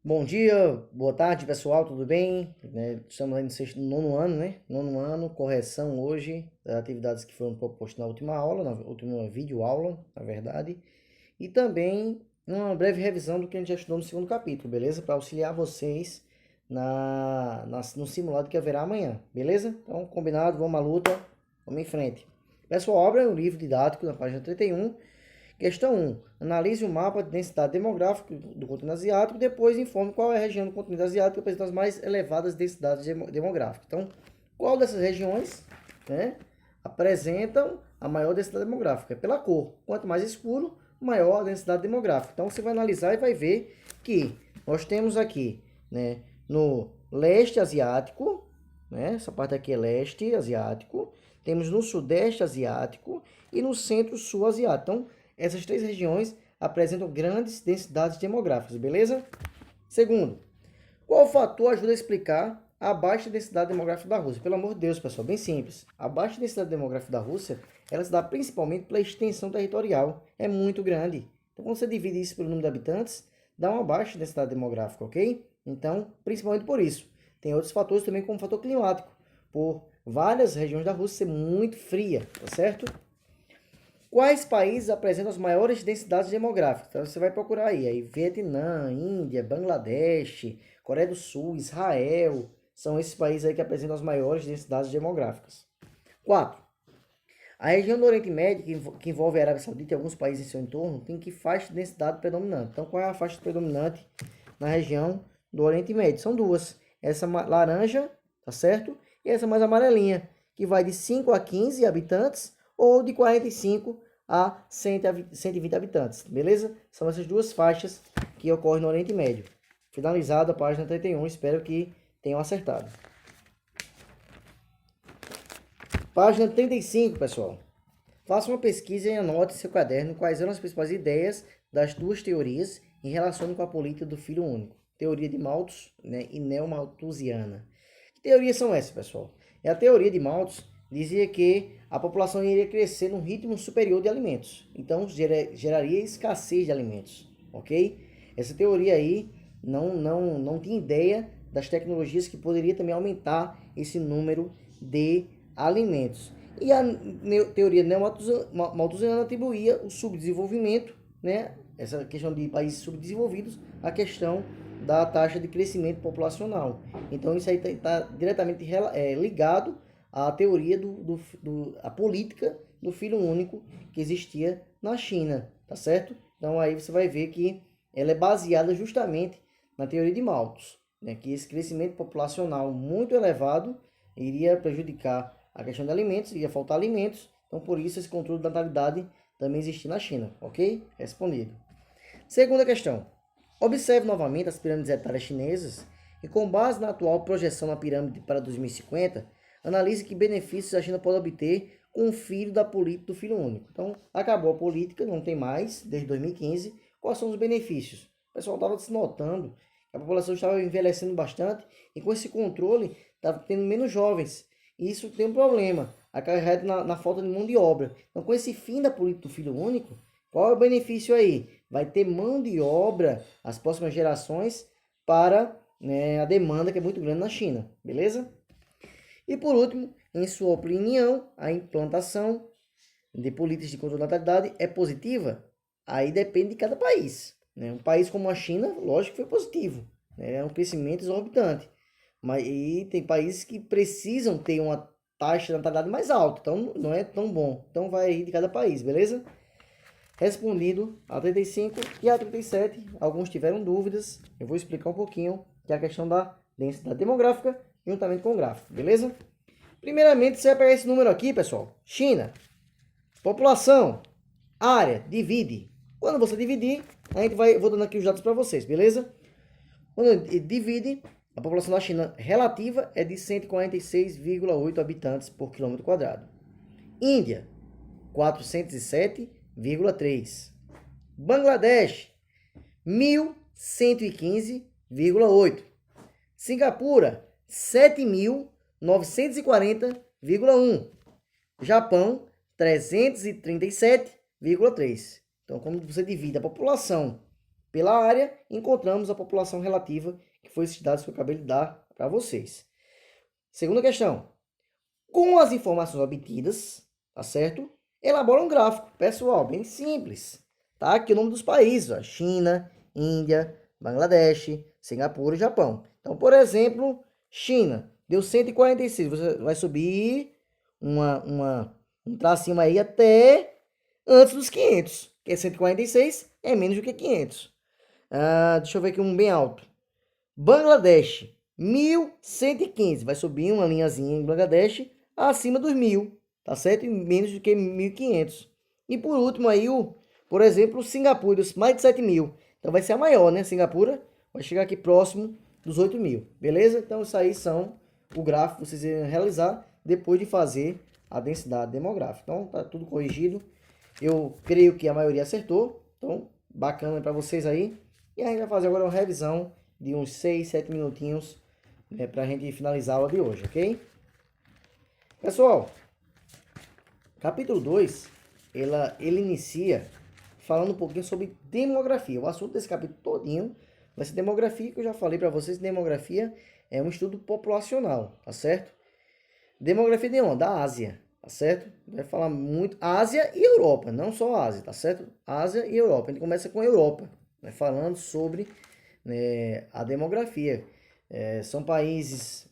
Bom dia, boa tarde pessoal, tudo bem? Estamos aí no nono ano, né? Nono ano, correção hoje das atividades que foram propostas na última aula, na última videoaula, na verdade. E também uma breve revisão do que a gente já estudou no segundo capítulo, beleza? Para auxiliar vocês no simulado que haverá amanhã, beleza? Então, combinado, vamos à luta, vamos em frente. Pessoal, obra o livro didático na página 31. Questão 1. Analise o mapa de densidade demográfica do continente asiático e depois informe qual é a região do continente asiático que apresenta as mais elevadas densidades demográficas. Então, qual dessas regiões, né, apresentam a maior densidade demográfica? É pela cor. Quanto mais escuro, maior a densidade demográfica. Então, você vai analisar e vai ver que nós temos aqui, né, no leste asiático, né, essa parte aqui é leste asiático, temos no sudeste asiático e no centro-sul asiático. Então, essas três regiões apresentam grandes densidades demográficas, beleza? Segundo, qual fator ajuda a explicar a baixa densidade demográfica da Rússia? Pelo amor de Deus, pessoal, bem simples. A baixa densidade demográfica da Rússia, ela se dá principalmente pela extensão territorial. É muito grande. Então, quando você divide isso pelo número de habitantes, dá uma baixa densidade demográfica, ok? Então, principalmente por isso. Tem outros fatores também, como o fator climático. Por várias regiões da Rússia ser muito fria, tá certo? Quais países apresentam as maiores densidades demográficas? Então você vai procurar aí Vietnã, Índia, Bangladesh, Coreia do Sul, Israel. São esses países aí que apresentam as maiores densidades demográficas. 4. A região do Oriente Médio, que envolve a Arábia Saudita e alguns países em seu entorno, tem que faixa de densidade predominante. Então, qual é a faixa predominante na região do Oriente Médio? São duas. Essa laranja, tá certo? E essa mais amarelinha, que vai de 5 a 15 habitantes ou de 45 a 120 habitantes, beleza? São essas duas faixas que ocorrem no Oriente Médio. Finalizada a página 31, espero que tenham acertado. Página 35, pessoal. Faça uma pesquisa e anote em seu caderno quais eram as principais ideias das duas teorias em relação com a política do filho único. Teoria de Malthus, né, e neomalthusiana. Que teorias são essas, pessoal? É a teoria de Malthus dizia que a população iria crescer num ritmo superior de alimentos. Então, geraria escassez de alimentos, ok? Essa teoria aí não tinha ideia das tecnologias que poderia também aumentar esse número de alimentos. E a teoria neomalthusiana atribuía o subdesenvolvimento, né, essa questão de países subdesenvolvidos, a questão da taxa de crescimento populacional. Então, isso aí está diretamente ligado a teoria a política do filho único que existia na China, tá certo? Então aí você vai ver que ela é baseada justamente na teoria de Malthus, né? Que esse crescimento populacional muito elevado iria prejudicar a questão de alimentos, iria faltar alimentos, então por isso esse controle da natalidade também existia na China, ok? Respondido. Segunda questão. Observe novamente as pirâmides etárias chinesas e com base na atual projeção na pirâmide para 2050, analise que benefícios a China pode obter com o filho da política do filho único. Então, acabou a política, não tem mais, desde 2015. Quais são os benefícios? O pessoal estava se notando que a população estava envelhecendo bastante e com esse controle estava tendo menos jovens. E isso tem um problema, acarreta na falta de mão de obra. Então, com esse fim da política do filho único, qual é o benefício aí? Vai ter mão de obra as próximas gerações para, né, a demanda que é muito grande na China, beleza? E por último, em sua opinião, a implantação de políticas de controle da natalidade é positiva? Aí depende de cada país, né? Um país como a China, lógico que foi positivo, né? É um crescimento exorbitante. Mas e tem países que precisam ter uma taxa de natalidade mais alta, então não é tão bom. Então vai aí de cada país, beleza? Respondido a 35 e a 37, alguns tiveram dúvidas. Eu vou explicar um pouquinho, que é a questão da densidade demográfica juntamente com o gráfico, beleza? Primeiramente, você vai pegar esse número aqui, pessoal. China, população, área, divide. Quando você dividir, a gente vou dando aqui os dados para vocês, beleza? Quando divide, a população da China relativa é de 146,8 habitantes por quilômetro quadrado. Índia, 407,3. Bangladesh, 1.115,8. Singapura, 7.940,1. Japão, 337,3. Então, como você divide a população pela área, encontramos a população relativa, que foi esses dados que eu acabei de dar para vocês. Segunda questão. Com as informações obtidas, tá certo? Elabora um gráfico, pessoal, bem simples. Tá? Aqui o nome dos países, ó, China, Índia, Bangladesh, Singapura e Japão. Então, por exemplo, China deu 146. Você vai subir um tracinho aí até antes dos 500, que é 146, é menos do que 500. Deixa eu ver aqui um bem alto. Bangladesh, 1115. Vai subir uma linhazinha em Bangladesh acima dos 1000, tá certo? E menos do que 1500. E por último aí, por exemplo, Singapura, mais de 7000. Então vai ser a maior, né? Singapura vai chegar aqui próximo dos 8000, beleza? Então isso aí são o gráfico que vocês irão realizar depois de fazer a densidade demográfica. Então tá tudo corrigido. Eu creio que a maioria acertou. Então, bacana para vocês aí. E a gente vai fazer agora uma revisão de uns 6, 7 minutinhos, né, para a gente finalizar a aula de hoje, ok? Pessoal, capítulo 2, ele inicia falando um pouquinho sobre demografia. O assunto desse capítulo todinho vai ser demografia, que eu já falei para vocês, demografia é um estudo populacional, tá certo? Demografia de onde? Da Ásia, tá certo? Vai falar muito Ásia e Europa, não só Ásia, tá certo? Ásia e Europa. A gente começa com a Europa, né, falando sobre, né, a demografia. São países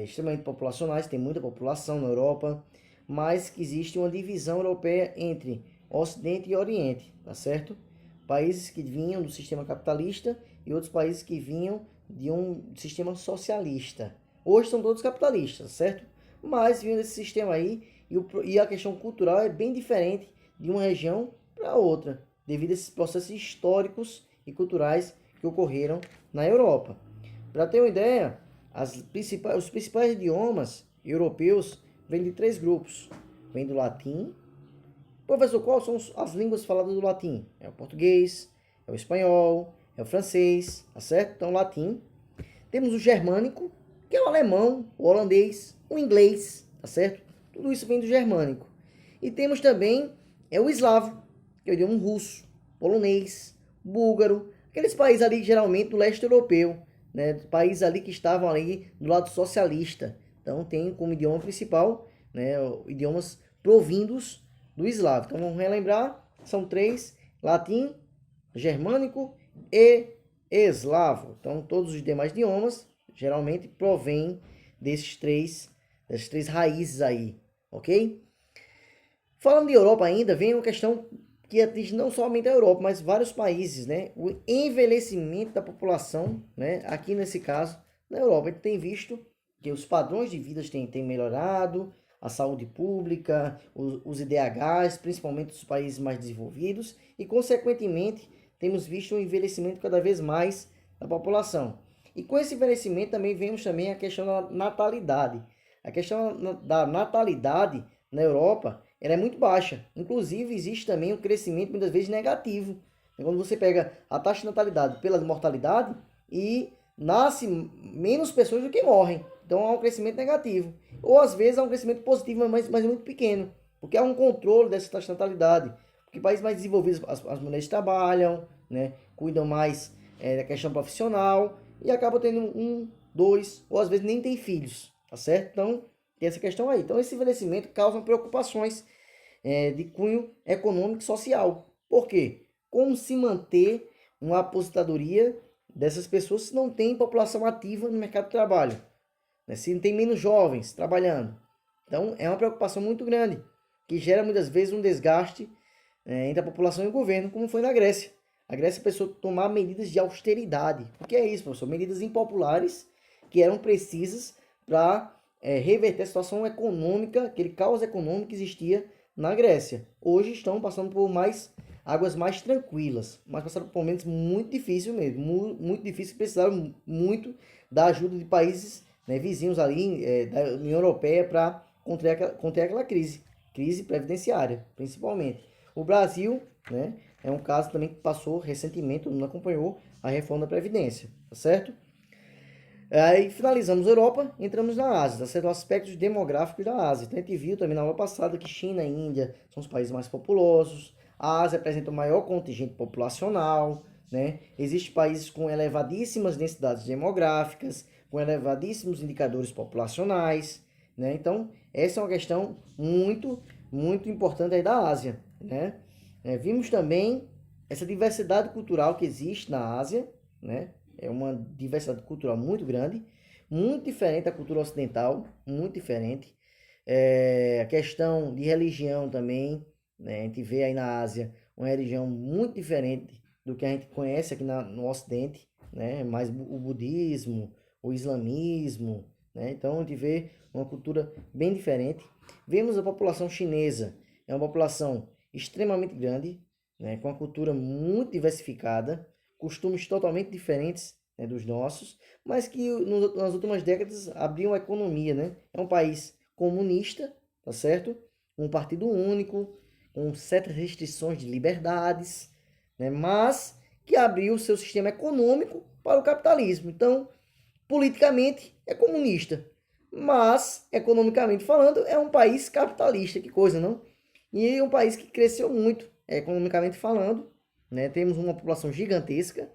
extremamente populacionais, tem muita população na Europa, mas que existe uma divisão europeia entre Ocidente e Oriente, tá certo? Países que vinham do sistema capitalista e outros países que vinham de um sistema socialista. Hoje são todos capitalistas, certo? Mas vinham desse sistema aí e a questão cultural é bem diferente de uma região para outra, devido a esses processos históricos e culturais que ocorreram na Europa. Para ter uma ideia, os principais idiomas europeus vêm de 3 grupos. Vem do latim. Professor, quais são as línguas faladas do latim? É o português, é o espanhol, é o francês, tá certo? Então, latim. Temos o germânico, que é o alemão, o holandês, o inglês, tá certo? Tudo isso vem do germânico. E temos também o eslavo, que é o idioma russo, polonês, búlgaro, aqueles países ali geralmente do leste europeu, né? Países ali que estavam ali do lado socialista. Então tem como idioma principal, né, idiomas provindos do eslavo. Então vamos relembrar, são 3, latim, germânico e eslavo. Então todos os demais idiomas geralmente provêm dessas três raízes aí, ok? Falando de Europa ainda, vem uma questão que atinge não somente a Europa, mas vários países, né? O envelhecimento da população, né? Aqui nesse caso, na Europa, a gente tem visto que os padrões de vida têm melhorado, a saúde pública, os IDHs, principalmente dos países mais desenvolvidos, e, consequentemente, temos visto um envelhecimento cada vez mais da população. E com esse envelhecimento também vemos também a questão da natalidade. A questão da natalidade na Europa, ela é muito baixa. Inclusive, existe também um crescimento muitas vezes negativo. Quando você pega a taxa de natalidade pela mortalidade e nasce menos pessoas do que morrem. Então há um crescimento negativo. Ou às vezes há um crescimento positivo, mas muito pequeno. Porque há um controle dessa taxa de natalidade. Porque países mais desenvolvidos, as mulheres trabalham, né, cuidam mais da questão profissional e acabam tendo 1, 2, ou às vezes nem tem filhos. Tá certo? Então tem essa questão aí. Então esse envelhecimento causa preocupações de cunho econômico e social. Por quê? Como se manter uma aposentadoria dessas pessoas se não tem população ativa no mercado de trabalho? Né? Se não tem menos jovens trabalhando. Então é uma preocupação muito grande, que gera muitas vezes um desgaste entre a população e o governo, como foi na Grécia. A Grécia precisou tomar medidas de austeridade. O que é isso, professor? Medidas impopulares que eram precisas para reverter a situação econômica, aquele caos econômico que existia na Grécia. Hoje estão passando por águas mais tranquilas, mas passaram por momentos muito difíceis mesmo, muito difíceis, precisaram muito da ajuda de países, né, vizinhos ali da União Europeia para conter aquela crise previdenciária, principalmente. O Brasil, né, é um caso também que passou recentemente, não acompanhou a reforma da Previdência, tá certo? Aí finalizamos a Europa, entramos na Ásia, tá certo? Aspectos demográficos da Ásia. Então a gente viu também na aula passada que China e Índia são os países mais populosos, a Ásia apresenta o maior contingente populacional, né? Existem países com elevadíssimas densidades demográficas, com elevadíssimos indicadores populacionais, né? Então, essa é uma questão muito importante aí da Ásia, né? Vimos também essa diversidade cultural que existe na Ásia, né? É uma diversidade cultural muito grande, muito diferente da cultura ocidental, muito diferente. A questão de religião também, né? A gente vê aí na Ásia uma religião muito diferente do que a gente conhece aqui no Ocidente, né? Mais o budismo, o islamismo, né? Então a gente vê uma cultura bem diferente. Vemos a população chinesa, é uma população extremamente grande, né? Com uma cultura muito diversificada, costumes totalmente diferentes, né, dos nossos, mas que nas últimas décadas abriu a economia, né? É um país comunista, tá certo? Um partido único, com certas restrições de liberdades, né? Mas que abriu o seu sistema econômico para o capitalismo. Então, politicamente é comunista, mas economicamente falando é um país capitalista, que coisa, não? E é um país que cresceu muito, economicamente falando, né? Temos uma população gigantesca,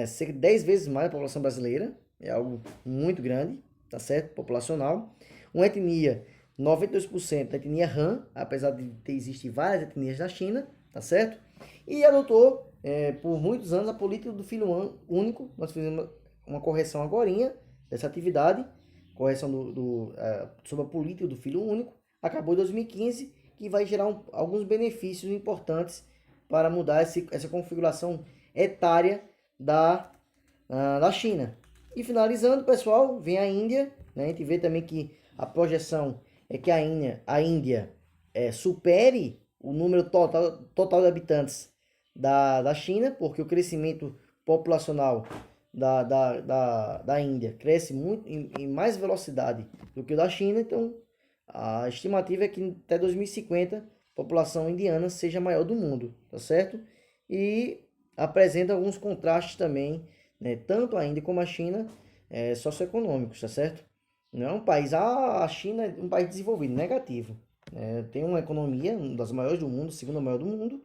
cerca de 10 vezes mais a população brasileira, é algo muito grande, tá certo? Populacional. Uma etnia, 92% da etnia Han, apesar de existir várias etnias na China, tá certo? E adotou, por muitos anos, a política do filho único. Nós fizemos uma correção agorinha dessa atividade, correção sobre a política do filho único, acabou em 2015, que vai gerar alguns benefícios importantes para mudar essa configuração etária da China. E finalizando, pessoal, vem a Índia, né? A gente vê também que a projeção é que a Índia supere o número total de habitantes da China, porque o crescimento populacional da Índia cresce muito em mais velocidade do que o da China. Então, a estimativa é que até 2050 a população indiana seja a maior do mundo, tá certo? E apresenta alguns contrastes também, né? Tanto a Índia como a China, socioeconômicos, tá certo? Não é um país, a China é um país desenvolvido, negativo. Tem uma economia, uma das maiores do mundo, segunda maior do mundo,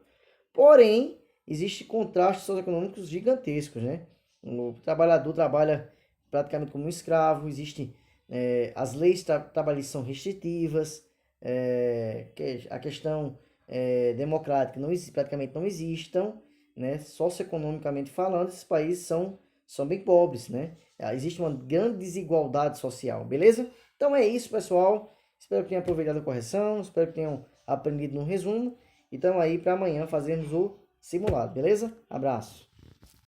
porém, existem contrastes socioeconômicos gigantescos, né? O trabalhador trabalha praticamente como um escravo, existem as leis trabalhistas são restritivas, a questão democrática praticamente não existe. Então, né, socioeconomicamente falando, esses países são bem pobres, né? Existe uma grande desigualdade social, beleza? Então é isso, pessoal. Espero que tenham aproveitado a correção, espero que tenham aprendido no resumo. Então aí para amanhã fazermos o simulado, beleza? Abraço.